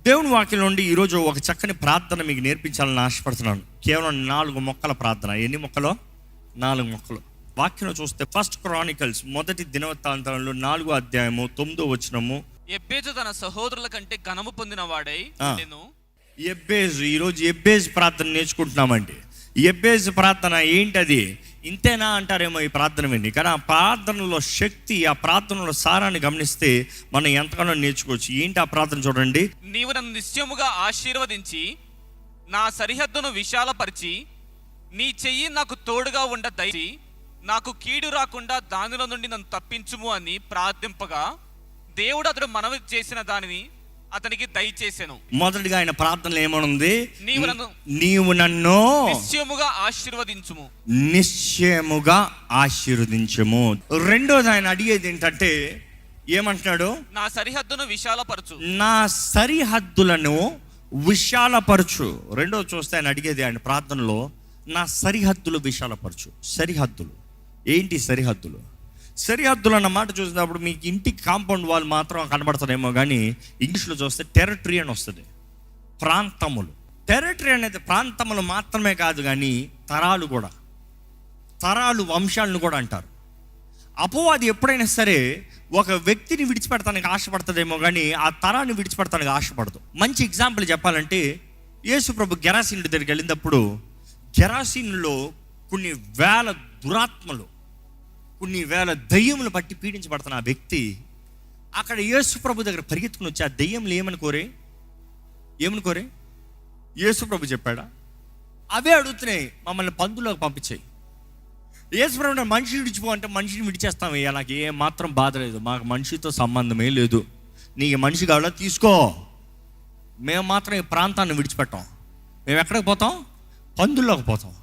దేవుని వాక్యం నుండి ఈరోజు ఒక చక్కని ప్రార్థన మీకు నేర్పించాలని ఆశపడుతున్నాను. కేవలం 4 మొక్కల ప్రార్థన. ఎన్ని మొక్కలు? 4 మొక్కలు. వాక్యం చూస్తే 1 క్రానికల్స్ మొదటి దినవృత్తాంతంలో 4వ అధ్యాయము 9వ వచనము. ఎబ్బేజు తన సహోదరుల కంటే ఘనము పొందిన వాడై ఉండెను. ఎబ్బేజు, ఈరోజు ఎబ్బేజు ప్రార్థన నేర్చుకుంటున్నామండి. ఎబ్బేజు ప్రార్థన ఏంటది? ఇంతేనా అంటారేమో ఈ ప్రార్థన విని, కానీ ఆ ప్రార్థనలో శక్తి, ఆ ప్రార్థనలో సారాన్ని గమనిస్తే మనం ఎంతగానో నేర్చుకోవచ్చు. ఏంటి ఆ ప్రార్థన చూడండి. నీవు నన్ను నిశ్చయముగా ఆశీర్వదించి నా సరిహద్దును విశాలపరిచి నీ చెయ్యి నాకు తోడుగా ఉండ దయచి నాకు కీడు రాకుండా దానిలో నుండి నన్ను తప్పించుము అని ప్రార్థింపగా దేవుడు అతడు మనవి చేసిన దానిని అతనికి దయచేసెను. మొదటిగా ఆయన ప్రార్థనలో ఏమనుంది? నీవు నన్ను నిశ్చయముగా ఆశీర్వదించుము, నిశ్చయముగా ఆశీర్వదించుము. రెండోది ఆయన అడిగేది ఏంటంటే, ఏమంటున్నాడు? నా సరిహద్దును విశాలపరచు, నా సరిహద్దులను విశాలపరచు. రెండోది చూస్తే ఆయన అడిగేది ఆయన ప్రార్థనలో, నా సరిహద్దులు విశాలపరచు. సరిహద్దులు ఏంటి? సరిహద్దులు అన్న మాట చూసినప్పుడు మీకు ఇంటికి కాంపౌండ్ వాల్ మాత్రం కనబడుతుందేమో, కానీ ఇంగ్లీష్లో చూస్తే టెరిటరీ అని వస్తుంది. ప్రాంతములు. టెరిటరీ అనేది ప్రాంతములు మాత్రమే కాదు, కానీ తరాలు కూడా, తరాలు, వంశాలను కూడా అంటారు. అపవాది ఎప్పుడైనా సరే ఒక వ్యక్తిని విడిచిపెడతానికి ఆశపడుతుందేమో, కానీ ఆ తరాన్ని విడిచిపెడతానికి ఆశపడదు. మంచి ఎగ్జాంపుల్ చెప్పాలంటే, యేసు ప్రభు గెరాసీనుడి దగ్గరికి వెళ్ళినప్పుడు గెరాసీనులో కొన్ని వేల దురాత్మలు, కొన్ని వేల దయ్యములు పట్టి పీడించబడుతున్న ఆ వ్యక్తి అక్కడ యేసు ప్రభు దగ్గర పరిగెత్తుకుని వచ్చి ఆ దయ్యములు ఏమని కోరే? యేసు ప్రభు చెప్పాడా? అవే అడుగుతున్నాయి, మమ్మల్ని పందులోకి పంపించాయి. యేసు ప్రభు మనిషిని విడిచిపో అంటే మనిషిని విడిచేస్తామయ్యా, నాకు ఏ మాత్రం బాధ లేదు, మాకు మనిషితో సంబంధమే లేదు, నీకు మనిషి కావాలా తీసుకో, మేము మాత్రం ఈ ప్రాంతాన్ని విడిచిపెట్టాం. మేము ఎక్కడికి పోతాం? పందుల్లోకి పోతాం.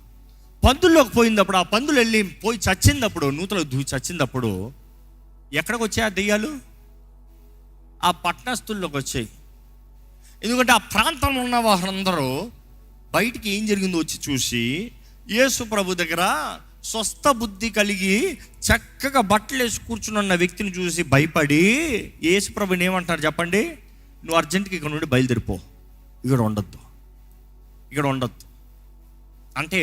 పందుల్లోకి పోయినప్పుడు, ఆ పందులు పోయి చచ్చినప్పుడు, నూతలో దూచి చచ్చినప్పుడు ఎక్కడికి వచ్చాయి ఆ దెయ్యాలు? ఆ పట్టణస్తుల్లోకి వచ్చాయి. ఎందుకంటే ఆ ప్రాంతంలో ఉన్న వారందరూ బయటికి ఏం జరిగిందో వచ్చి చూసి యేసు ప్రభు దగ్గర స్వస్థ బుద్ధి కలిగి చక్కగా బట్టలు వేసి కూర్చున్న వ్యక్తిని చూసి భయపడి యేసు ప్రభుని ఏమంటారు చెప్పండి? నువ్వు అర్జెంటుగా ఇక్కడ నుండి బయలుదేరిపో, ఇక్కడ ఉండొద్దు. అంటే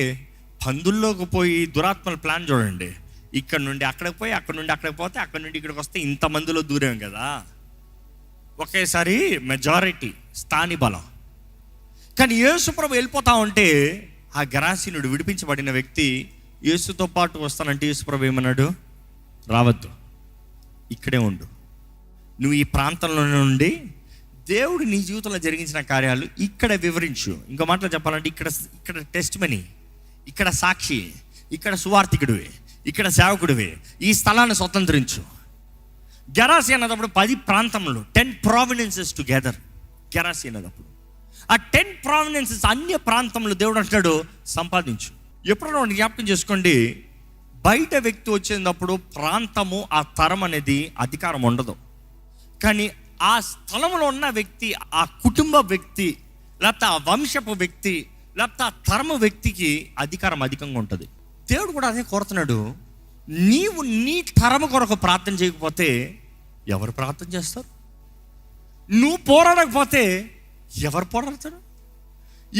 పందుల్లోకి పోయి దురాత్మల ప్లాన్ చూడండి. ఇక్కడ నుండి అక్కడికి పోయి, అక్కడ నుండి అక్కడికి పోతే, అక్కడ నుండి ఇక్కడికి వస్తే ఇంతమందిలో దూరం కదా, ఒకేసారి మెజారిటీ, స్థాని బలం. కానీ యేసు ప్రభు వెళ్ళిపోతా ఉంటే ఆ గెరాసీనుడు విడిపించబడిన వ్యక్తి యేసుతో పాటు వస్తానంటే యేసు ప్రభు ఏమన్నాడు? రావద్దు, ఇక్కడే ఉండు, నువ్వు ఈ ప్రాంతంలో నుండి దేవుడు నీ జీవితంలో జరిగించిన కార్యాలు ఇక్కడ వివరించు. ఇంకో మాటలో చెప్పాలంటే ఇక్కడ టెస్ట్ మనీ, ఇక్కడ సాక్షి, ఇక్కడ సువార్థికుడివి, ఇక్కడ సేవకుడివి, ఈ స్థలాన్ని స్వతంత్రించు. గెరాసీ అన్నదప్పుడు 10 ప్రాంతములు, 10 ప్రావినెన్సెస్ టుగెదర్. గెరాసీ అన్నదప్పుడు ఆ 10 ప్రావినెన్సెస్, అన్య ప్రాంతంలో దేవుడు అంటాడు సంపాదించు. ఎప్పుడైనా జ్ఞాపకం చేసుకోండి, బయట వ్యక్తి వచ్చేటప్పుడు ప్రాంతము, ఆ తరం అనేది అధికారం ఉండదు. కానీ ఆ స్థలంలో ఉన్న వ్యక్తి, ఆ కుటుంబ వ్యక్తి, లేకపోతే ఆ వంశపు వ్యక్తి, లేకపోతే ఆ తరము వ్యక్తికి అధికారం అధికంగా ఉంటుంది. దేవుడు కూడా అదే కోరుతున్నాడు. నీవు నీ తరము కొరకు ప్రార్థన చేయకపోతే ఎవరు ప్రార్థన చేస్తారు? నువ్వు పోరాడకపోతే ఎవరు పోరాడతారు?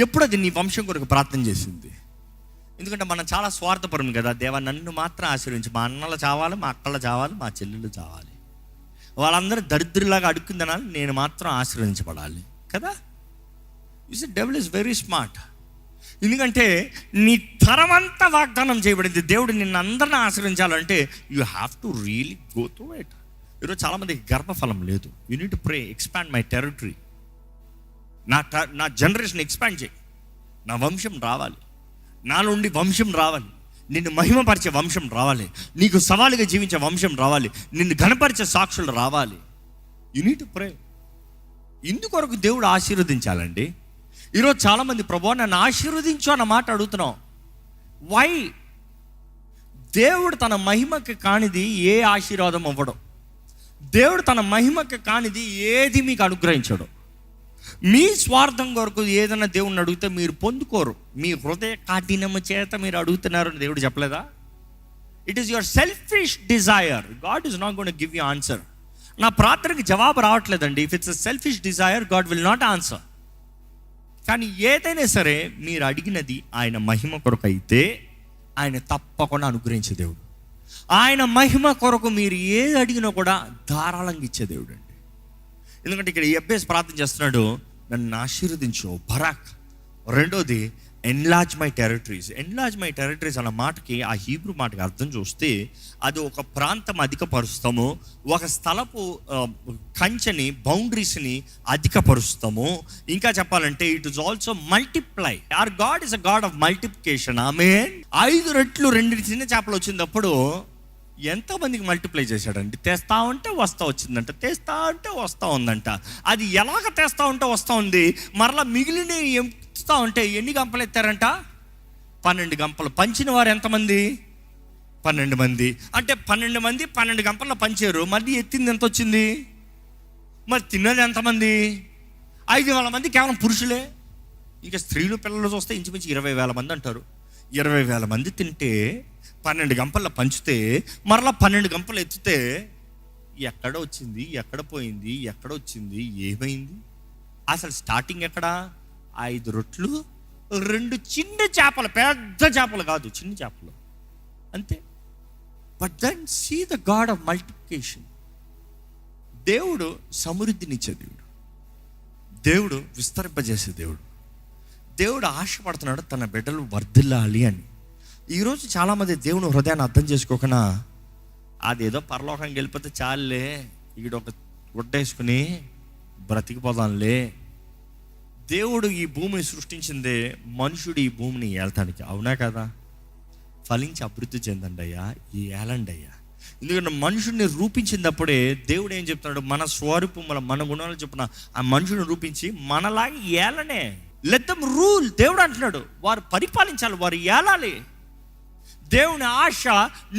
ఎప్పుడు అది నీ వంశం కొరకు ప్రార్థన చేసింది? ఎందుకంటే మనం చాలా స్వార్థపరం కదా. దేవా నన్ను మాత్రం ఆశీర్వించు, మా అన్నలు చావాలి, మా అక్కలు చావాలి, మా చెల్లెళ్ళు చావాలి, వాళ్ళందరూ దరిద్రులాగా అడుక్కుందనాలి, నేను మాత్రం ఆశీర్వదించబడాలి కదా. Devil is very smart. ఎందుకంటే నీ తరమంతా వాగ్దానం చేయబడింది. దేవుడు నిన్ను అందరిని ఆశ్రయించాలంటే you have to really go through it. ఈరోజు చాలామందికి గర్భఫలం లేదు. You need to pray, expand my territory. నా జనరేషన్ ఎక్స్పాండ్ చేయి, నా వంశం రావాలి, నా నుండి వంశం రావాలి, నిన్ను మహిమపరిచే వంశం రావాలి, నీకు సవాలుగా జీవించే వంశం రావాలి, నిన్ను ఘనపరిచే సాక్షులు రావాలి. You need to pray. ఇందుకొరకు దేవుడు ఆశీర్వదించాలండి. ఈరోజు చాలామంది ప్రభువా నన్ను ఆశీర్వదించు అన్న మాట అడుగుతున్నాం. వై? దేవుడు తన మహిమకి కానిది ఏ ఆశీర్వాదం అవ్వడం, దేవుడు తన మహిమకి కానిది ఏది మీకు అనుగ్రహించడం. మీ స్వార్థం కొరకు ఏదైనా దేవుడిని అడిగితే మీరు పొందుకోరు. మీ హృదయ కాఠినము చేత మీరు అడుగుతున్నారు అని దేవుడు చెప్పలేదా? It is your selfish desire. God is not going to give you answer. నా ప్రార్థనకి జవాబు రావట్లేదండి. If it's a selfish desire, God will not answer. కానీ ఏదైనా సరే మీరు అడిగినది ఆయన మహిమ కొరకు అయితే ఆయన తప్పకుండా అనుగ్రహించే దేవుడు. ఆయన మహిమ కొరకు మీరు ఏది అడిగినా కూడా ధారాళంగా ఇచ్చే దేవుడు అండి. ఎందుకంటే ఇక్కడ ఎబ్బేసి ప్రార్థన చేస్తున్నాడు, నన్ను ఆశీర్వదించు బరాక్. రెండోది enlarge my territories. Enlarge my territories అన్న మాటకి, ఆ హీబ్రూ మాటకి అర్థం చూస్తే అది ఒక ప్రాంతం అధికపరుస్తాము, ఒక స్థలపు కంచెని, బౌండరీస్ని అధికపరుస్తాము. ఇంకా చెప్పాలంటే it is also multiply. Or God is a God of multiplication. Amen. 5 రెట్లు 2 చిన్న చేపలు వచ్చినప్పుడు ఎంతమందికి మల్టిప్లై చేశాడండి? తెస్తా ఉంటే వస్తా వచ్చిందంట, తెస్తా ఉంటే వస్తా ఉందంట. అది ఎలాగ తెస్తా ఉంటే వస్తా ఉంది, మరలా మిగిలిన ఎంపుతా ఉంటే ఎన్ని గంపలు ఎత్తారంట? 12 గంపలు. పంచిన వారు ఎంతమంది? 12 మంది. అంటే 12 మంది 12 గంపల్లో పంచారు. మళ్ళీ ఎత్తింది ఎంత వచ్చింది? మరి తిన్నది ఎంతమంది? 5,000 మంది కేవలం పురుషులే. ఇంకా స్త్రీలు పిల్లలు చూస్తే ఇంచుమించు 20,000 మంది అంటారు. 20,000 మంది తింటే 12 గంపల్లో పంచితే మరలా 12 గంపలు ఎత్తితే ఎక్కడ వచ్చింది, ఎక్కడ పోయింది, ఎక్కడ వచ్చింది, ఏమైంది? అసలు స్టార్టింగ్ ఎక్కడ? 5 రొట్లు 2 చిన్న చేపలు, పెద్ద చేపలు కాదు, చిన్న చేపలు అంతే. But then see the God of multiplication. దేవుడు సమృద్ధినిచ్చే దేవుడు, దేవుడు విస్తరింపజేసే దేవుడు. దేవుడు ఆశపడుతున్నాడు తన బిడ్డలు వర్ధిల్లాలి అని. ఈరోజు చాలామంది దేవుని హృదయాన్ని అర్థం చేసుకోకుండా అదేదో పరలోకానికి వెళ్ళిపోతే చాలులే, ఈడొక గుడ్డేసుకుని బ్రతికిపోదాంలే. దేవుడు ఈ భూమిని సృష్టించిందే మనుషుడు ఈ భూమిని ఏల్తానికి, అవునా కదా? ఫలించి అభివృద్ధి చెందండి అయ్యా, ఈ ఏలండి అయ్యా. ఎందుకంటే మనుషుడిని రూపించినప్పుడే దేవుడు ఏం చెప్తున్నాడు? మన స్వరూపం, మన గుణాలు చెప్పిన ఆ మనుషుడిని రూపించి మనలాగా ఏలనే, లెట్ దెమ్ రూల్. దేవుడు అంటున్నాడు వారు పరిపాలించాలి, వారు ఏలాలి. దేవుని ఆశ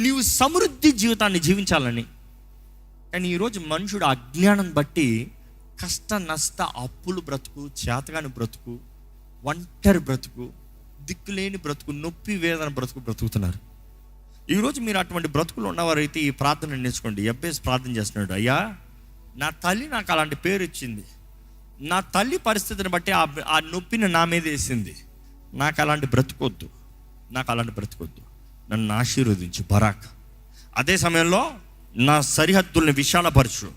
నీవు సమృద్ధి జీవితాన్ని జీవించాలని. కానీ ఈరోజు మనుషుడు అజ్ఞానం బట్టి కష్ట నష్ట అప్పులు బ్రతుకు, చేతగాని బ్రతుకు, ఒంటరి బ్రతుకు, దిక్కులేని బ్రతుకు, నొప్పి వేదన బ్రతుకు బ్రతుకుతున్నారు. ఈరోజు మీరు అటువంటి బ్రతుకులు ఉన్నవారైతే ఈ ప్రార్థన నేర్చుకోండి. ఎబ్బేసి ప్రార్థన చేస్తున్నాడు, అయ్యా నా తల్లి నాకు అలాంటి పేరు ఇచ్చింది, నా తల్లి పరిస్థితిని బట్టి ఆ నొప్పిని నా మీద వేసింది. నాకు అలాంటి బ్రతుకొద్దు, నాకు అలాంటి బ్రతుకొద్దు, నన్ను ఆశీర్వదించు బరాక్. అదే సమయంలో నా సరిహద్దుల్ని విశాలపరచు,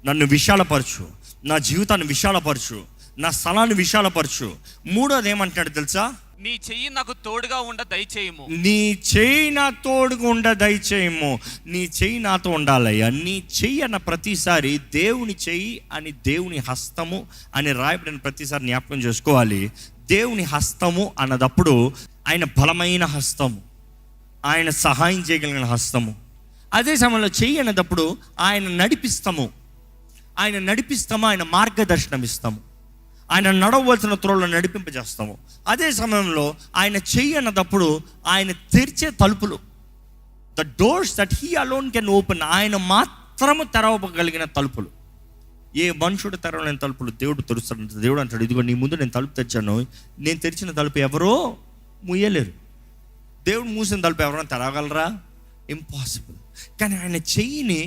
నన్ను విశాలపరచు, నా జీవితాన్ని విశాలపరచు, నా స్థలాన్ని విశాలపరచు. మూడోది ఏమంటాడు తెలుసా? నీ చెయ్యి నాకు తోడుగా ఉండ దయచేయము. నీ చెయ్యి నా తోడుగా ఉండ దయచేయము. నీ చెయ్యి నాతో ఉండాలయ్యా. నీ చెయ్యి అన్న ప్రతిసారి దేవుని చెయ్యి అని, దేవుని హస్తము అని రాయబడిన ప్రతిసారి జ్ఞాపకం చేసుకోవాలి. దేవుని హస్తము అన్నదప్పుడు ఆయన బలమైన హస్తము, ఆయన సహాయం చేయగలిగిన హస్తము. అదే సమయంలో చెయ్యి అన్నదప్పుడు ఆయన నడిపిస్తాము, ఆయన మార్గదర్శనం ఇస్తాము, ఆయన నడవలసిన త్రోవలో నడిపింపజేస్తాము. అదే సమయంలో ఆయన చెయ్యి అన్నదప్పుడు ఆయన తెరిచే తలుపులు, the doors that he alone can open, ఆయన మాత్రము తెరవగలిగిన తలుపులు. ఏ మనుషుడు తెరవలేని తలుపులు దేవుడు తెరుస్తాడు. దేవుడు అంటాడు, ఇదిగో నీ ముందు నేను తలుపు తెచ్చాను, నేను తెరిచిన తలుపు ఎవరో ముయ్యలేరు. దేవుడు మూసిన తలుపు ఎవరైనా తెరవగలరా? ఇంపాసిబుల్. కానీ ఆయన చెయ్యిని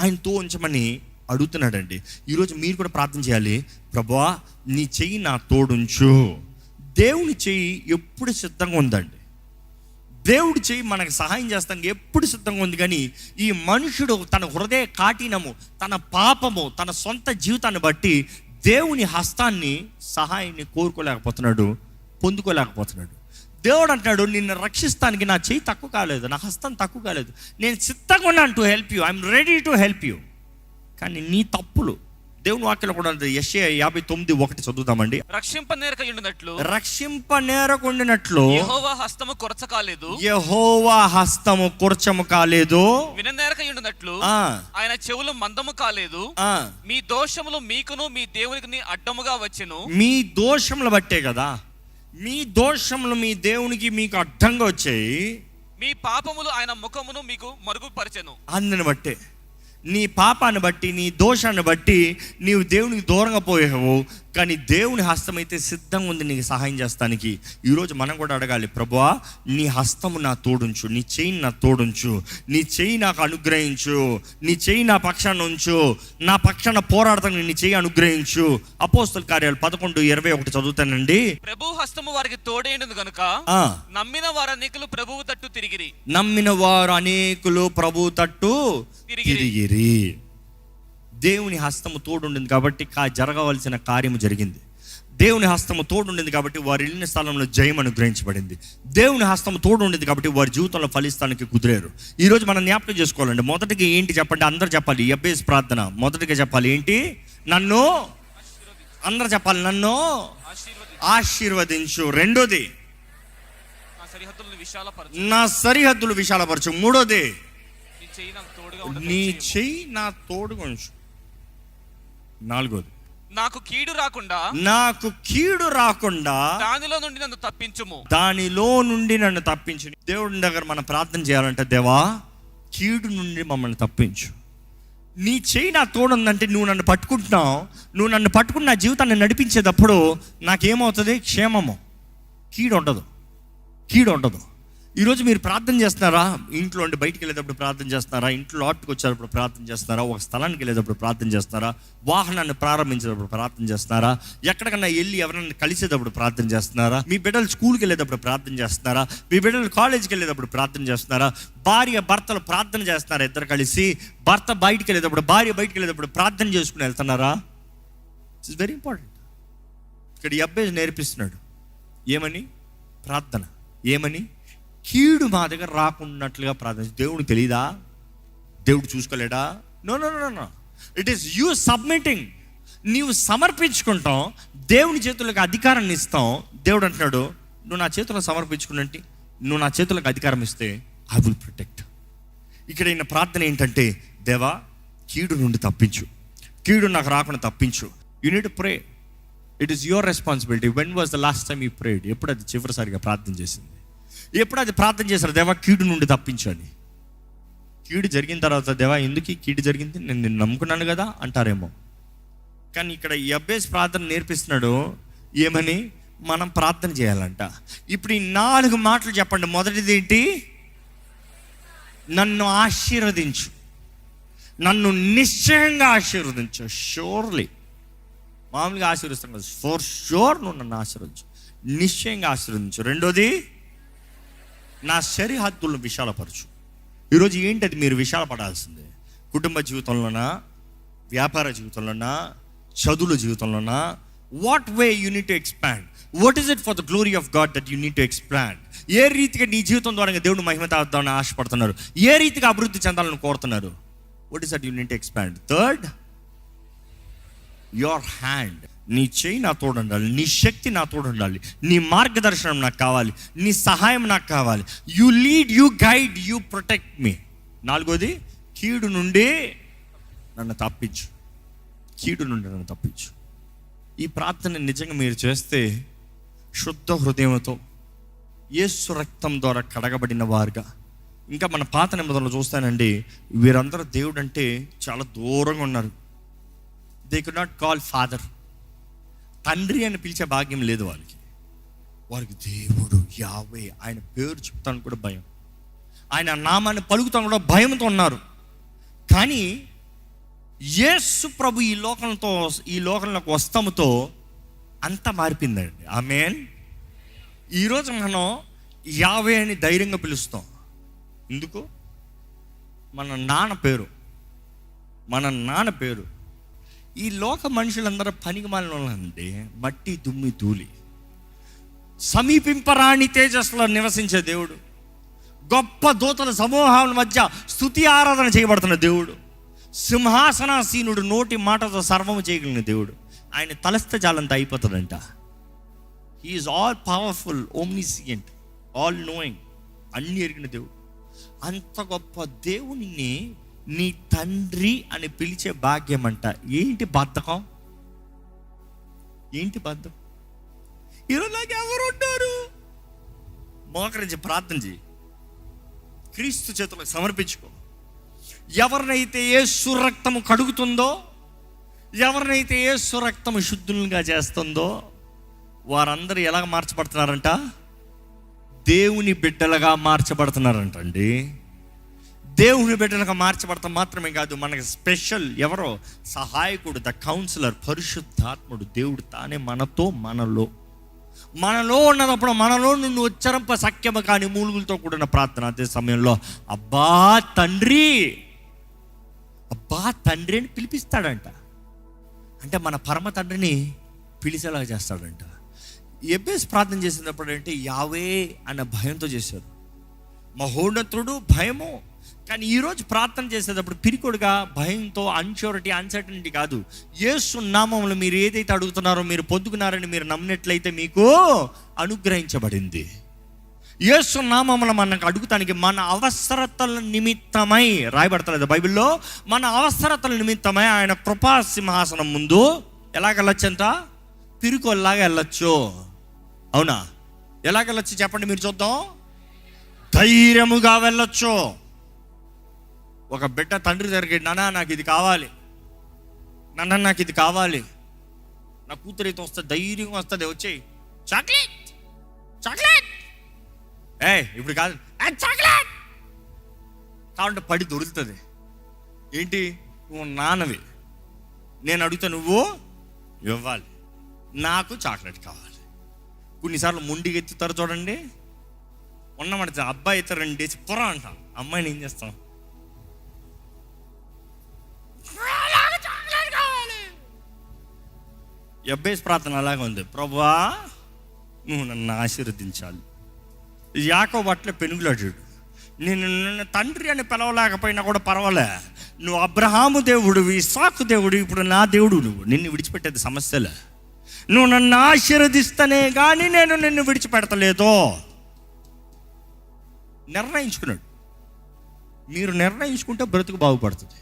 ఆయనతో ఉంచమని అడుగుతున్నాడండి. ఈరోజు మీరు కూడా ప్రార్థన చేయాలి, ప్రభువా నీ చెయ్యి నా తోడుంచు. దేవుని చెయ్యి ఎప్పుడు సిద్ధంగా ఉందండి. దేవుడి చెయ్యి మనకు సహాయం చేస్తానికి ఎప్పుడు సిద్ధంగా ఉంది. కానీ ఈ మనుషుడు తన హృదయ కాఠినము, తన పాపము, తన సొంత జీవితాన్ని బట్టి దేవుని హస్తాన్ని, సహాయాన్ని కోరుకోలేకపోతున్నాడు, పొందుకోలేకపోతున్నాడు. దేవుడు అంటున్నాడు, నిన్ను రక్షిస్తానికి నా చెయ్యి తక్కువ కాలేదు, నా హస్తం తక్కువ కాలేదు, నేను సిద్ధంగా ఉన్నాను to help you, I'm ready to help you. కానీ నీ తప్పులు, దేవుని వాక్యంలో కూడా యెషయా 59:1 చదువుతామండి. రక్షింపనేరకుండినట్లు యెహోవా హస్తము కొరచకాలేదు, యెహోవా హస్తము కొరచము కాలేదు, విననేరకయుండునట్లు ఆయన చెవులు మందము కాలేదు. మీ దోషములు మీకును మీ దేవునికి అడ్డముగా వచ్చెను. మీ దోషములు బట్టే కదా, మీ దోషములు మీ దేవునికి మీకు అడ్డంగా వచ్చాయి. మీ పాపములు ఆయన ముఖమును మీకు మరుగుపరిచెను. అందుని బట్టే, నీ పాపాన్ని బట్టి, నీ దోషాన్ని బట్టి నీవు దేవునికి దూరంగా పోయావు. కానీ దేవుని హస్తం అయితే సిద్ధంగా ఉంది నీకు సహాయం చేస్తానికి. ఈరోజు మనం కూడా అడగాలి, ప్రభువా నీ హస్తము నా తోడుంచు, నీ చెయ్యి నా తోడుంచు, నీ చెయ్యి నాకు అనుగ్రహించు, నీ చెయ్యి నా పక్షాన ఉంచు, నా పక్షాన పోరాడతాను, నీ చెయ్యి అనుగ్రహించు. అపోస్తల కార్యాలు 11:21 చదువుతానండి. ప్రభు హస్తము వారికి తోడైనది గనుక నమ్మిన వారు అనేకులు ప్రభువు తట్టు తిరిగిరి. నమ్మిన వారు అనేకులు ప్రభు తట్టు తిరిగిరి. దేవుని హస్తము తోడుండింది కాబట్టి జరగవలసిన కార్యము జరిగింది. దేవుని హస్తము తోడుండింది కాబట్టి వారు వెళ్ళిన స్థలంలో జయం అనుగ్రహించబడింది. దేవుని హస్తము తోడుండింది కాబట్టి వారి జీవితంలో ఫలిస్తానికి కుదిరారు. ఈరోజు మనం జ్ఞాపకం చేసుకోవాలండి. మొదటిగా ఏంటి చెప్పండి, అందరు చెప్పాలి. యెబేసు ప్రార్థన మొదటిగా చెప్పాలి ఏంటి, నన్ను అందరు చెప్పాలి, నన్ను ఆశీర్వదించు. రెండోది, నా సరిహద్దులు విశాలపరచు. మూడోది, నీ చెయ్యి నా తోడుగా ఉంచు. నాలుగోది, నాకు కీడు రాకుండా దానిలో నుండి నన్ను తప్పించు. దేవుడి దగ్గర మనం ప్రార్థన చేయాలంటే, దేవా కీడు నుండి మమ్మల్ని తప్పించు. నీ చెయ్యి నా తోడుందంటే నువ్వు నన్ను పట్టుకుంటున్నావు. నువ్వు నన్ను పట్టుకుని నా జీవితాన్ని నడిపించేటప్పుడు నాకేమవుతుంది, క్షేమము, కీడు ఉండదు. ఈరోజు మీరు ప్రార్థన చేస్తున్నారా? ఇంట్లో ఉండి బయటికి వెళ్ళేటప్పుడు ప్రార్థన చేస్తున్నారా? ఇంట్లో ఆటుకు వచ్చేటప్పుడు ప్రార్థన చేస్తున్నారా? ఒక స్థలానికి వెళ్ళేటప్పుడు ప్రార్థన చేస్తున్నారా? వాహనాన్ని ప్రారంభించేటప్పుడు ప్రార్థన చేస్తున్నారా? ఎక్కడికన్నా వెళ్ళి ఎవరైనా కలిసేటప్పుడు ప్రార్థన చేస్తున్నారా? మీ బిడ్డలు స్కూల్కి వెళ్ళేటప్పుడు ప్రార్థన చేస్తున్నారా? మీ బిడ్డలు కాలేజీకి వెళ్ళేటప్పుడు ప్రార్థన చేస్తున్నారా? భార్య భర్తలు ప్రార్థన చేస్తున్నారా? ఇద్దరు కలిసి భర్త బయటికి వెళ్ళేటప్పుడు, భార్య బయటికి వెళ్ళేటప్పుడు ప్రార్థన చేసుకుని వెళ్తున్నారా? It's very important. ఇక్కడ యెబేసు నేర్పిస్తున్నాడు ఏమని, ప్రార్థన ఏమని, కీడు మా దగ్గర రాకున్నట్లుగా ప్రార్థన. దేవుడికి తెలీదా? దేవుడు చూసుకోలేడా? No. It is you submitting. నీవు సమర్పించుకుంటాం, దేవుని చేతులకు అధికారాన్ని ఇస్తాం. దేవుడు అంటున్నాడు, నువ్వు నా చేతుల్లో సమర్పించుకున్నట్టు నువ్వు నా చేతులకు అధికారం ఇస్తే ఐ విల్ ప్రొటెక్ట్. ఇక్కడ ఈయన ప్రార్థన ఏంటంటే, దేవా కీడు నుండి తప్పించు, కీడు నాకు రాకుండా తప్పించు. You need to pray. It is your responsibility. When was the last time you prayed? ఎప్పుడు అది చివరిసారిగా ప్రార్థన చేసింది? ఎప్పుడు అది ప్రార్థన చేశారు, దేవా కీడు నుండి తప్పించు అని? కీడు జరిగిన తర్వాత, దేవా ఎందుకు ఈ కీడు జరిగింది, నేను నిన్ను నమ్ముకున్నాను కదా అంటారేమో. కానీ ఇక్కడ యెబేసు ప్రార్థన నేర్పిస్తున్నాడు ఏమని, మనం ప్రార్థన చేయాలంట. ఇప్పుడు ఈ 4 మాటలు చెప్పండి. మొదటిది ఏంటి, నన్ను ఆశీర్వదించు, నన్ను నిశ్చయంగా ఆశీర్వదించు. షూర్లీ, మామూలుగా ఆశీర్వదిస్తాం కదా, ఫర్ షూర్ నువ్వు నన్ను ఆశీర్వదించు, నిశ్చయంగా ఆశీర్వదించు. రెండోది, నా సరిహద్దులను విశాలపరచు. ఈరోజు ఏంటి అది మీరు విశాలపడాల్సిందే? కుటుంబ జీవితంలోనా, వ్యాపార జీవితంలోనా, చదువుల జీవితంలోనా? What way you need to expand? What is it for the glory of God that you need to expand? ఏ రీతిగా నీ జీవితం ద్వారా దేవుడు మహిమ తాగుతామని ఆశపడుతున్నారు? ఏ రీతిగా అభివృద్ధి చెందాలని కోరుతున్నారు? What is that you need to expand? Third, your hand. నీ చెయ్యి నా తోడు ఉండాలి, నీ శక్తి నా తోడు ఉండాలి, నీ మార్గదర్శనం నాకు కావాలి, నీ సహాయం నాకు కావాలి. You lead, you guide, you protect me. నాలుగోది, కీడు నుండి నన్ను తప్పించు, కీడు నుండి నన్ను తప్పించు. ఈ ప్రార్థన నిజంగా మీరు చేస్తే శుద్ధ హృదయంతో యేసు రక్తం ద్వారా కడగబడిన వారుగా, ఇంకా మన పాత నిబంధనలు చూస్తానండి, వీరందరూ దేవుడు అంటే చాలా దూరంగా ఉన్నారు. They could not call father, తండ్రి అని పిలిచే భాగ్యం లేదు వారికి దేవుడు యావే, ఆయన పేరు చెప్తాను కూడా భయం, ఆయన నామాన్ని పలుకుతాను కూడా భయంతో ఉన్నారు. కానీ యేసు ప్రభు ఈ లోకంలోకి వస్తాముతో అంతా మారిపోయిందండి. ఆమేన్. ఈరోజు మనం యావే అని ధైర్యంగా పిలుస్తాం. ఎందుకు? మన నాన్న పేరు. ఈ లోక మనుషులందరూ పనికిమాలిన వాళ్ళండి, మట్టి దుమ్మి ధూళి. సమీపింపరాని తేజస్సులో నివసించే దేవుడు, గొప్ప దూతల సమూహాల మధ్య స్తుతి ఆరాధన చేయబడుతున్న దేవుడు, సింహాసనాసీనుడు, నోటి మాటతో సర్వము చేయగలిగిన దేవుడు. ఆయన తలస్తే చాలంత అయిపోతుందంట. He is all powerful, omniscient, all knowing, అన్ని ఎరిగిన దేవుడు. అంత గొప్ప దేవుని నీ తండ్రి అని పిలిచే భాగ్యం అంట. ఏంటి బద్ధకం? ఈరోజు నాకు ఎవరు ఉంటారు? మోకరించి ప్రార్థన చేయి, క్రీస్తు చేతులకు సమర్పించుకో. ఎవరినైతే యేసు రక్తము కడుగుతుందో, ఎవరినైతే యేసు రక్తం శుద్ధులుగా చేస్తుందో వారందరూ ఎలా మార్చబడుతున్నారంట? దేవుని బిడ్డలుగా మార్చబడుతున్నారంట అండి. దేవుని బిడ్డలుగా మార్చబడతాం మాత్రమే కాదు, మనకి స్పెషల్ ఎవరో సహాయకుడు, ద కౌన్సిలర్, పరిశుద్ధాత్ముడు, దేవుడు తానే మనలో ఉన్నప్పుడు మనలో నుండి ఉచ్చరింప సఖ్యము కాని మూలుగులతో కూడిన ప్రార్థన. అదే సమయంలో అబ్బా తండ్రి అని పిలిపిస్తాడంట. అంటే మన పరమ తండ్రిని పిలిచేలాగా చేస్తాడంట. ఎబ్బేసి ప్రార్థన చేసినప్పుడు అంటే యావే అన్న భయంతో చేశారు. మహోన్నతుడు భయము. కానీ ఈరోజు ప్రార్థన చేసేటప్పుడు పిరికొడుగా భయంతో, అన్సర్టనిటీ కాదు. యేసు నామములో మీరు ఏదైతే అడుగుతున్నారో మీరు పొందుకున్నారని మీరు నమ్మినట్లయితే మీకు అనుగ్రహించబడింది. యేసు నామములో మనకు అడుగుతానికి మన అవసరతల నిమిత్తమై రాయబడతలేదు బైబిల్లో. మన అవసరతల నిమిత్తమై ఆయన కృపా సింహాసనం ముందు ఎలాగెళ్ళొచ్చంట? పిరికొల్లాగా వెళ్ళొచ్చు. అవునా? ఎలాగెళ్ళొచ్చు చెప్పండి, మీరు చూద్దాం. ధైర్యముగా వెళ్ళొచ్చు. ఒక బిడ్డ తండ్రి దగ్గరికి, నాన్న నాకు ఇది కావాలి, నాన్న నాకు ఇది కావాలి, నా కూతురు అయితే వస్తుంది, ధైర్యంగా వస్తుంది, వచ్చేయి చాక్లెట్ ఇప్పుడు కాదు చాక్లెట్ కాబట్టి పడి దొరుకుతుంది. ఏంటి? నువ్వు నాన్నవి, నేను అడుగుతా, నువ్వు ఇవ్వాలి, నాకు చాక్లెట్ కావాలి. కొన్నిసార్లు ముండికి ఎత్తుతారు చూడండి. ఉన్నమాట అబ్బాయి అయితే 2 డేస్ పొర అంట, అమ్మాయిని ఏం చేస్తాం? ఎబ్బేస్ ప్రార్థన అలాగే ఉంది. ప్రభువా నువ్వు నన్ను ఆశీర్వదించాలి. యాకోబు అట్లే పెనుగులాడు. నిన్ను తండ్రి అని పిలవలేకపోయినా కూడా పర్వాలే, నువ్వు అబ్రహాము దేవుడు, ఇస్సాకు దేవుడు, ఇప్పుడు నా దేవుడు. నిన్ను విడిచిపెట్టేది సమస్యలే. నువ్వు నన్ను ఆశీర్వదిస్తేనే కానీ నేను నిన్ను విడిచిపెడతలేదు. నిర్ణయించుకున్నాడు. మీరు నిర్ణయించుకుంటే బ్రతుకు బాగుపడుతుంది.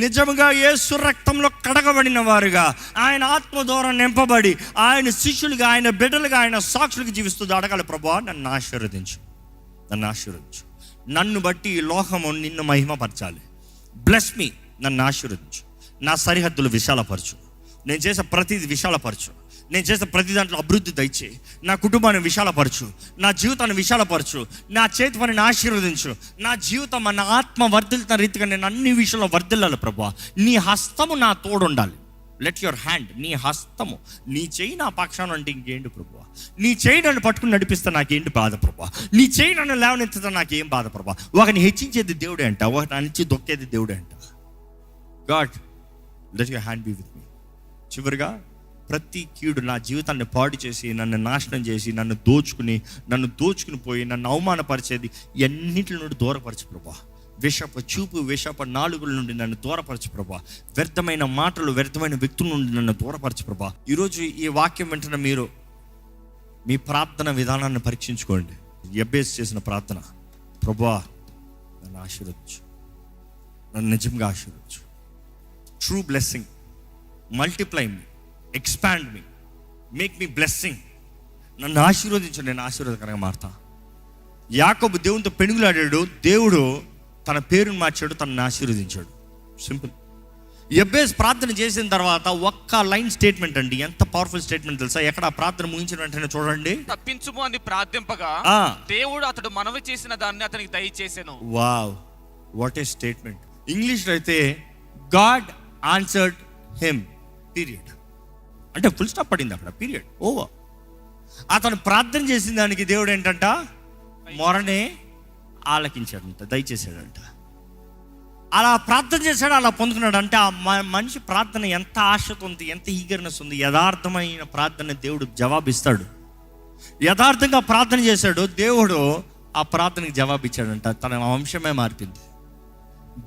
నిజముగా యేసు రక్తంలో కడగబడిన వారుగా, ఆయన ఆత్మ ద్వారా నింపబడి, ఆయన శిష్యులుగా, ఆయన బిడ్డలుగా, ఆయన సాక్షులుగా జీవిస్తూ అడగాలి, ప్రభువా నన్ను ఆశీర్వదించు, నన్ను బట్టి ఈ లోకము నిన్ను మహిమపరచాలి. బ్లెస్ మీ, నన్ను ఆశీర్వదించు, నా సరిహద్దులు విశాలపరచు, నేను చేసే ప్రతిది విశాలపరచు, నేను చేసే ప్రతి దాంట్లో అభివృద్ధి దయచేయి, నా కుటుంబాన్ని విశాలపరచు, నా జీవితాన్ని విశాలపరచు, నా చేతి పనిని ఆశీర్వదించు, నా జీవితం నా ఆత్మ వర్ధిల్తున్న రీతిగా నేను అన్ని విషయంలో వర్ధిల్లాలి. ప్రభువా నీ హస్తము నా తోడు ఉండాలి. లెట్ యువర్ హ్యాండ్, నీ హస్తము, నీ చేయి నా పక్షాన అంటే ఇంకేంటి ప్రభువా? నీ చేయి నన్ను పట్టుకుని నడిపిస్తే నాకేంటి బాధ ప్రభువా? నీ చేయి నన్ను లేవనెత్తుతా నాకేం బాధ ప్రభువా? ఒకరిని హెచ్చించేది దేవుడే అంట, ఒకరిని అణిచి దొక్కేది దేవుడే అంట. God let your hand be with me. చివరిగా ప్రతి కీడు నా జీవితాన్ని పాడు చేసి, నన్ను నాశనం చేసి, నన్ను దోచుకుని పోయి నన్ను అవమానపరిచేది ఎన్నింటి నుండి దూరపరచు ప్రభా. విషప చూపు, విషప నాలుగుల నుండి నన్ను దూరపరచు ప్రభా. వ్యర్థమైన మాటలు, వ్యర్థమైన వ్యక్తుల నుండి నన్ను దూరపరచు ప్రభా. ఈరోజు ఈ వాక్యం వెంటనే మీరు మీ ప్రార్థన విధానాన్ని పరీక్షించుకోండి. ఎబ్బేస్ చేసిన ప్రార్థన, ప్రభువా నన్ను ఆశీర్వదించు, నన్ను నిజంగా ఆశీర్వదించు. ట్రూ బ్లెస్సింగ్, మల్టిప్లై మీ, ఎక్స్పాండ్ మీ, మేక్ మీ బ్లెస్సింగ్. నన్ను ఆశీర్వదించు, నేను ఆశీర్వాదకరంగా మారుతా. యాకోబు దేవునితో పెనుగులాడాడు, దేవుడు తన పేరును మార్చాడు, తనని ఆశీర్వదించాడు. సింపుల్. ఎబ్బేస్ ప్రార్థన చేసిన తర్వాత ఒక్క లైన్ స్టేట్మెంట్ అండి, ఎంత పవర్ఫుల్ స్టేట్మెంట్ తెలుసా? ఎక్కడ ఆ ప్రార్థన ముగించిన వెంటనే చూడండి, తప్పించుము అని ప్రార్థింపగా దేవుడు అతడు మనవి చేసిన దాన్ని అతనికి దయచేసెను. Wow, what a statement. ఇంగ్లీష్లో అయితే గాడ్ ఆన్సర్డ్ హిమ్, పీరియడ్. అంటే ఫుల్ స్టాప్ పడింది అక్కడ, పీరియడ్, ఓవర్. అతను ప్రార్థన చేసిన దానికి దేవుడు ఏంటంట? మొరనే ఆలకించాడంట, దయచేసాడంట. అలా ప్రార్థన చేశాడు, అలా పొందుకున్నాడు. అంటే ఆ మనిషి ప్రార్థన ఎంత ఆశతో ఉంది, ఎంత ఈగర్నెస్ ఉంది. యథార్థమైన ప్రార్థన దేవుడు జవాబిస్తాడు. యథార్థంగా ప్రార్థన చేశాడు, దేవుడు ఆ ప్రార్థనకి జవాబిచ్చాడంట. తన వంశమే మారిపోయింది.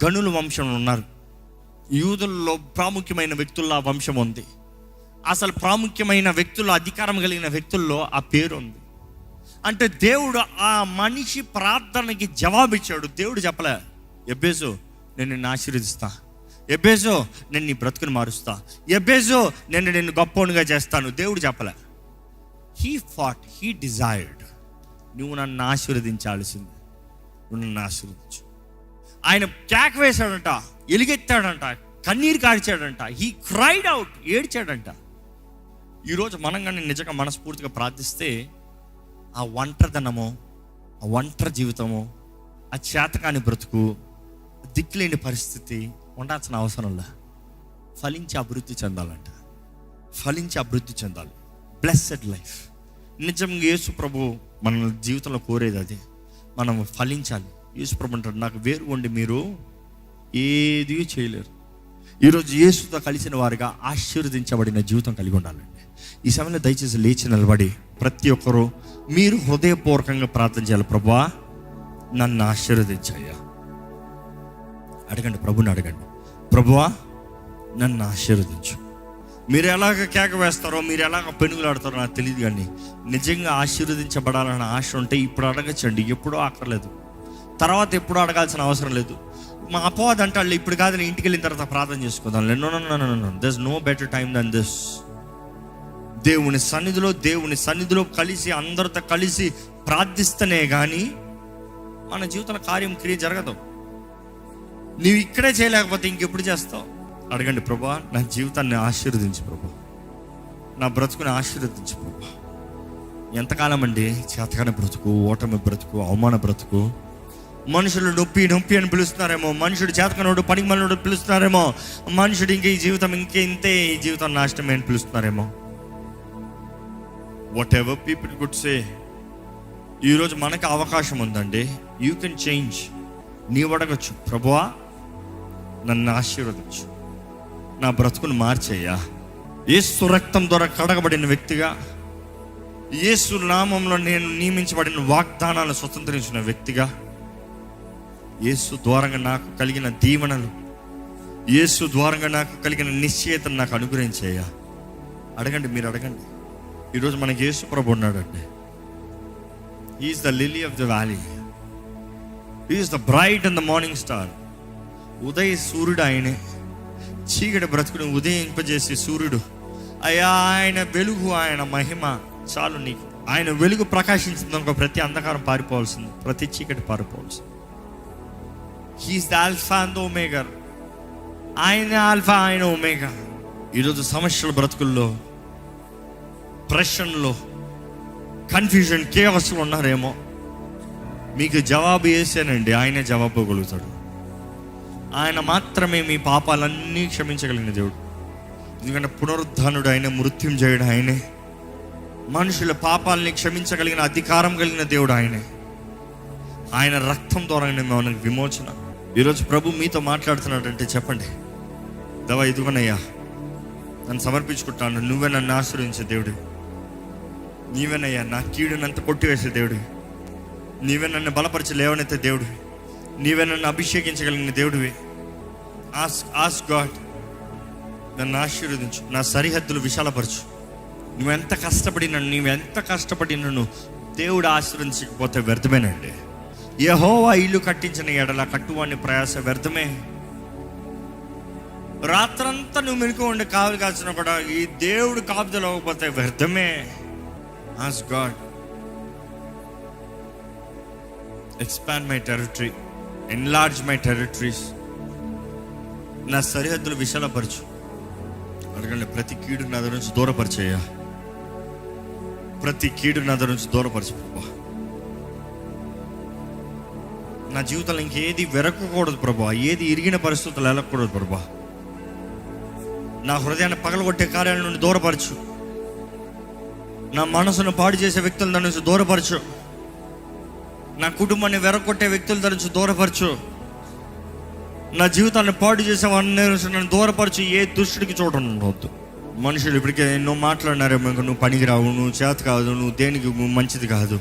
గనుల వంశం ఉన్నారు, యూదుల్లో ప్రాముఖ్యమైన వ్యక్తుల్లో ఆ వంశం ఉంది. అసలు ప్రాముఖ్యమైన వ్యక్తుల్లో, అధికారం కలిగిన వ్యక్తుల్లో ఆ పేరు ఉంది. అంటే దేవుడు ఆ మనిషి ప్రార్థనకి జవాబిచ్చాడు. దేవుడు చెప్పలే, ఎబ్బేసు నేను నిన్ను ఆశీర్వదిస్తా, ఎబ్బేసు నేను నీ బ్రతుకుని మారుస్తా, ఎబ్బేసు నేను నిన్ను గొప్పగా చేస్తాను. దేవుడు చెప్పలే. హీ డిజైర్డ్, నువ్వు నన్ను ఆశీర్వదించాల్సింది, నువ్వు నన్ను ఆశీర్వదించు. ఆయన కేక వేశాడంట, ఎలుగెత్తాడంట, కన్నీరు కార్చాడంట. హీ క్రైడ్ అవుట్, ఏడ్చాడంట. ఈరోజు మనం కానీ నిజంగా మనస్ఫూర్తిగా ప్రార్థిస్తే ఆ ఒంటరిదనమో, ఆ ఒంటరి జీవితము, ఆ చేతకాని బ్రతుకు, దిక్కులేని పరిస్థితి ఉండాల్సిన అవసరంలా ఫలించి అభివృద్ధి చెందాలంట. ఫలించి అభివృద్ధి చెందాలి. Blessed life. నిజంగా యేసు ప్రభు మన జీవితంలో కోరేది అది. మనం ఫలించాలి. యేసు ప్రభు అంటాడు, నాకు వేరు ఉండి మీరు ఏది చేయలేరు. ఈరోజు యేసుతో కలిసిన వారిగా ఆశీర్వదించబడిన జీవితం కలిగి ఉండాలండి. ఈ సమయంలో దయచేసి లేచి నిలబడి ప్రతి ఒక్కరూ మీరు హృదయపూర్వకంగా ప్రార్థన చేయాలి. ప్రభువా నన్ను ఆశీర్వదించయ్యా. అడగండి, ప్రభుని అడగండి. ప్రభువా నన్ను ఆశీర్వదించు. మీరు ఎలాగ కేక వేస్తారో, మీరు ఎలాగ పెనుగులాడతారో నాకు తెలియదు, కానీ నిజంగా ఆశీర్వదించబడాలన్న ఆశ ఉంటే ఇప్పుడు అడగచ్చండి. ఎప్పుడో అక్కర్లేదు, తర్వాత ఎప్పుడో అడగాల్సిన అవసరం లేదు. మా అపవాది అంటాడు, ఇప్పుడు కాదు నేను ఇంటికి వెళ్ళిన తర్వాత ప్రార్థన చేసుకుందాం. No, there is no better time than this. దేవుని సన్నిధిలో కలిసి అందరితో కలిసి ప్రార్థిస్తేనే కానీ మన జీవితంలో క్రియ జరగదు. నీవు ఇక్కడే చేయలేకపోతే ఇంకెప్పుడు చేస్తావు? అడగండి, ప్రభా నా జీవితాన్ని ఆశీర్వదించు ప్రభా, నా బ్రతుకుని ఆశీర్వదించు ప్రభా. ఎంతకాలం అండి చేతకాని బ్రతుకు, ఓటమి బ్రతుకు, అవమాన బ్రతుకు. మనుషులు నొప్పి అని పిలుస్తున్నారేమో, మనుషుడు చేతకనోడు పనికి మనోడు పిలుస్తున్నారేమో, మనుషుడు ఇంకే ఈ జీవితం నాశనమే అని పిలుస్తున్నారేమో. Whatever people could say, ఈరోజు మనకు అవకాశం ఉందండి. You can change. నీవు అడగచ్చు, ప్రభువా నన్ను ఆశీర్వదించు, నా బ్రతుకును మార్చేయ్యా. యేసు రక్తం ద్వారా కడగబడిన వ్యక్తిగా, యేసు నామంలో నేను నియమించబడిన వాగ్దానాలను స్వతంత్రించిన వ్యక్తిగా, యేసు ద్వారంగా నాకు కలిగిన దీవెనలు, యేసు ద్వారంగా నాకు కలిగిన నిశ్చయతను నాకు అనుగ్రహించేయ్యా. అడగండి, మీరు అడగండి. ఈరోజు మనకి యేసు ప్రభు ఉన్నాడండి. He is the lily of the valley, he is the bright and the morning star. ఉదయ సూర్యుడు ఆయనే. చీకటి బ్రతుకుని ఉదయింపజేసే సూర్యుడు అయ్యా, ఆయన వెలుగు, ఆయన మహిమ చాలు నీకు. ఆయన వెలుగు ప్రకాశించిందనుకో ప్రతి అంధకారం పారిపోవాల్సింది, ప్రతి చీకటి పారిపోవాల్సింది. He is the alpha and omega. ఆయన ఆల్ఫా, ఆయన ఒమేగా. ఈరోజు సమస్యల బ్రతుకుల్లో, ప్రెషన్లో, కన్ఫ్యూజన్, కేవస్లో ఉన్నారేమో. మీకు జవాబు వేసానండి, ఆయనే జవాబు ఇవ్వగలుగుతాడు. ఆయన మాత్రమే మీ పాపాలన్నీ క్షమించగలిగిన దేవుడు. ఎందుకంటే పునరుద్ధానుడు ఆయన, మృత్యుంజయుడు ఆయనే. మనుషుల పాపాలని క్షమించగలిగిన అధికారం కలిగిన దేవుడు ఆయనే. ఆయన రక్తం ద్వారానే మనకు విమోచన. ఈరోజు ప్రభు మీతో మాట్లాడుతున్నాడంటే చెప్పండి, దవా ఇదిగోనయ్యా నన్ను సమర్పించుకుంటాను, నువ్వే నన్ను ఆశీర్వదించే దేవుడు, నీవేనయ్యా నా కీడునంత కొట్టివేసే దేవుడు, నీవే నన్ను బలపరిచి లేవనెత్తే దేవుడు, నీవే నన్ను అభిషేకించగలిగిన దేవుడివి. ఆస్క్ గాడ్, నన్ను ఆశీర్వదించు, నా సరిహద్దులు విశాలపరచు. నువ్వెంత కష్టపడినను దేవుడు ఆశీర్వదించకపోతే వ్యర్థమేనండి. యెహోవా ఇల్లు కట్టించిన ఎడల కట్టువాని ప్రయాస వ్యర్థమే. రాత్రంతా నువ్వు మెలకు ఉండి కావలి కాల్చిన కూడా ఈ దేవుడు కాపుదలు అవ్వకపోతే వ్యర్థమే. Ask God, expand my territory, enlarge my territories. నా సరిహద్దులు విశాలపరచు. అడగండి, ప్రతి కీడు నా దగ్గర నుంచి దూరపరిచేయ్యా, ప్రతి కీడు నా దగ్గర నుంచి దూరపరచు ప్రభా. నా జీవితంలో ఇంకేది వెరకకూడదు ప్రభా, ఏది ఇరిగిన పరిస్థితులు వెళ్ళకూడదు ప్రభా. నా హృదయాన్ని పగలగొట్టే కార్యాల నుండి దూరపరచు. నా మనసును పాడు చేసే వ్యక్తుల దాని నుంచి దూరపరచు. నా కుటుంబాన్ని వెరగొట్టే వ్యక్తుల దాని నుంచి దూరపరచు. నా జీవితాన్ని పాడు చేసే వాడిని నన్ను దూరపరచు. ఏ దుష్టుడికి చోటు ఉండవద్దు. మనుషులు ఇప్పటికే ఎన్నో మాట్లాడినారేమో, ఇంకా నువ్వు పనికిరావు, నువ్వు చేత కాదు, నువ్వు దేనికి మంచిది కాదు.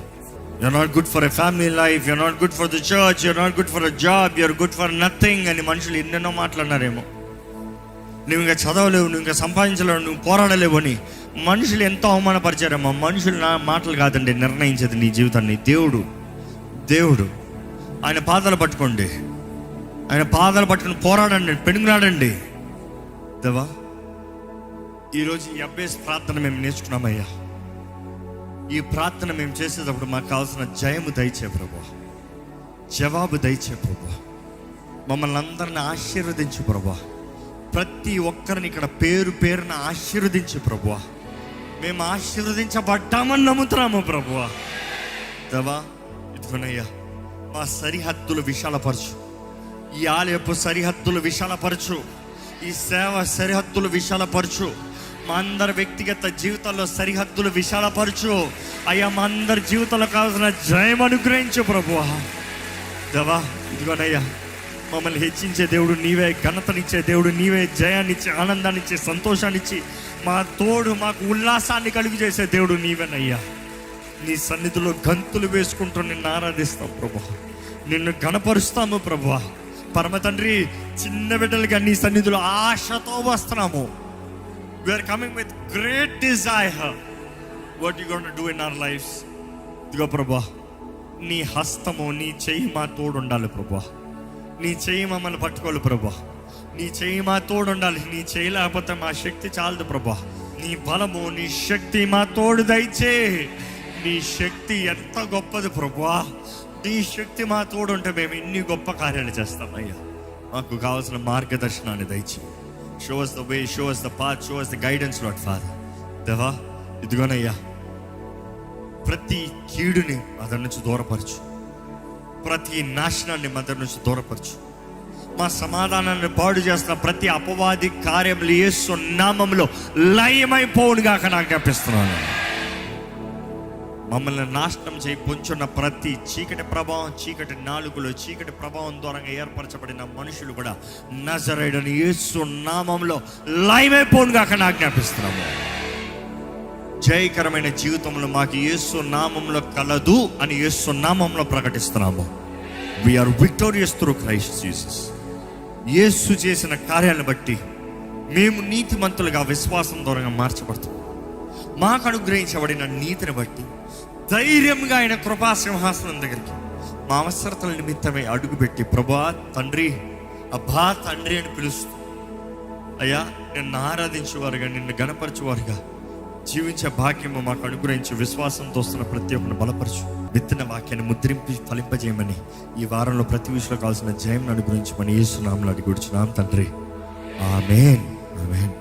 You're not good for a family life, you're not good for the church, you're not good for a job, you're good for nothing అని మనుషులు ఎన్నెన్నో మాట్లాడినారేమో. నువ్వు ఇంకా చదవలేవు, నువ్వు ఇంకా సంపాదించలేవు, నువ్వు పోరాడలేవు అని మనుషులు ఎంతో అవమానపరిచారేమో. మనుషులు నా మాటలు కాదండి నిర్ణయించేది నీ జీవితాన్ని. దేవుడు ఆయన పాదాలు పట్టుకోండి, ఆయన పాదాలు పట్టుకుని పోరాడండి, పెనుగులాడండి. దేవా, ఈరోజు ఈ అభ్యాస ప్రార్థన మేము నేర్చుకున్నామయ్యా. ఈ ప్రార్థన మేము చేసేటప్పుడు మాకు కావాల్సిన జయము దయచే ప్రభా, జవాబు దయచే ప్రభా. మమ్మల్ని అందరిని ఆశీర్వదించు ప్రభా. ప్రతి ఒక్కరిని ఇక్కడ పేరు పేరున ఆశీర్వదించు ప్రభువా. మేము ఆశీర్వదించబడ్డామని నమ్ముతున్నాము ప్రభువా. దేవా, ఇదిగోనయ్యా మా సరిహద్దులు విశాలపరచు, ఈ ఆలయపు సరిహద్దులు విశాలపరచు, ఈ సేవ సరిహద్దులు విశాలపరచు, మా అందరి వ్యక్తిగత జీవితాల్లో సరిహద్దులు విశాలపరచు అయ్యా. మా అందరి జీవితంలో కావాల్సిన జయం అనుగ్రహించు ప్రభువా. దేవా, ఇదిగోనయ్యా మమ్మల్ని హెచ్చించే దేవుడు నీవే, ఘనతనిచ్చే దేవుడు నీవే, జయాన్నిచ్చి ఆనందాన్నిచ్చి సంతోషాన్నిచ్చి మా తోడు మాకు ఉల్లాసాన్ని కలుగు చేసే దేవుడు నీవేనయ్యా. నీ సన్నిధిలో గంతులు వేసుకుంటూ నిన్ను ఆరాధిస్తాం ప్రభువా, నిన్ను గణపరుస్తాము ప్రభువా. పరమ తండ్రి, చిన్న బిడ్డలుగా నీ సన్నిధిలో ఆశతో వస్తున్నాము. We are coming with great desire what you gonna do in our lives. ఇదిగో ప్రభువా, నీ హస్తము, నీ చెయ్యి మా తోడు ఉండాలి ప్రభువా. నీ చెయ్యి మమ్మల్ని పట్టుకోవాలి ప్రభువా. నీ చెయ్యి మా తోడు ఉండాలి. నీ చెయ్యి లేకపోతే మా శక్తి చాలదు ప్రభువా. నీ బలము, నీ శక్తి మా తోడు దయచే. నీ శక్తి ఎంత గొప్పది ప్రభువా. నీ శక్తి మా తోడు ఉంటే మేము ఇన్ని గొప్ప కార్యాలు చేస్తామయ్యా. మాకు కావాల్సిన మార్గదర్శనాన్ని దయచి. Show us the way, show us the path, show us the guidance, Lord Father. దేవా, ఇదిగోనయ్యా ప్రతి కీడుని అతని నుంచి దూరపరచు, ప్రతి నాశనాన్ని మధ్య నుంచి దూరపరచు. మా సమాధానాన్ని పాడు చేస్తున్న ప్రతి అపవాది కార్యములు యేసు నామములో లయమైపోవునుగా ఆజ్ఞాపిస్తున్నాను. మమ్మల్ని నాశనం చేయి పొంచున్న ప్రతి చీకటి ప్రభావం, చీకటి నాలుగులో చీకటి ప్రభావం ద్వారా ఏర్పరచబడిన మనుషులు కూడా నజరేయుడైన యేసు నామములో లయమైపోవునుగా ఆజ్ఞాపిస్తున్నాము. జయకరమైన జీవితంలో మాకు యేసు నామంలో కలదు అని యేసు నామంలో ప్రకటిస్తున్నాము. We are victorious through Christ Jesus. Yesu చేసిన కార్యాలను బట్టి మేము నీతిమంతులుగా విశ్వాసం ద్వారా మార్చబడుతున్నాం. మాకు అనుగ్రహించబడిన నీతిని బట్టి ధైర్యంగా ఆయన కృపా సింహాసనం దగ్గరికి మా అవసరతల నిమిత్తమై అడుగుపెట్టి ప్రభువా తండ్రి, అబ్బా తండ్రి అని పిలుస్తూ అయ్యా నిన్ను ఆరాధించేవారుగా, నిన్ను గణపరచేవారుగా జీవించే భాగ్యము మాకు అనుగ్రహించి విశ్వాసంతో వస్తున్న ప్రతి ఒక్కరిని బలపరచు. విత్తన వాక్యాన్ని ముద్రించి ఫలింపజేయమని, ఈ వారంలో ప్రతి విషయంలో కావాల్సిన జయం అనుగ్రహించమని యేసు నామములో అడిగి కూర్చున్నాం తండ్రి. ఆమేన్, ఆమేన్.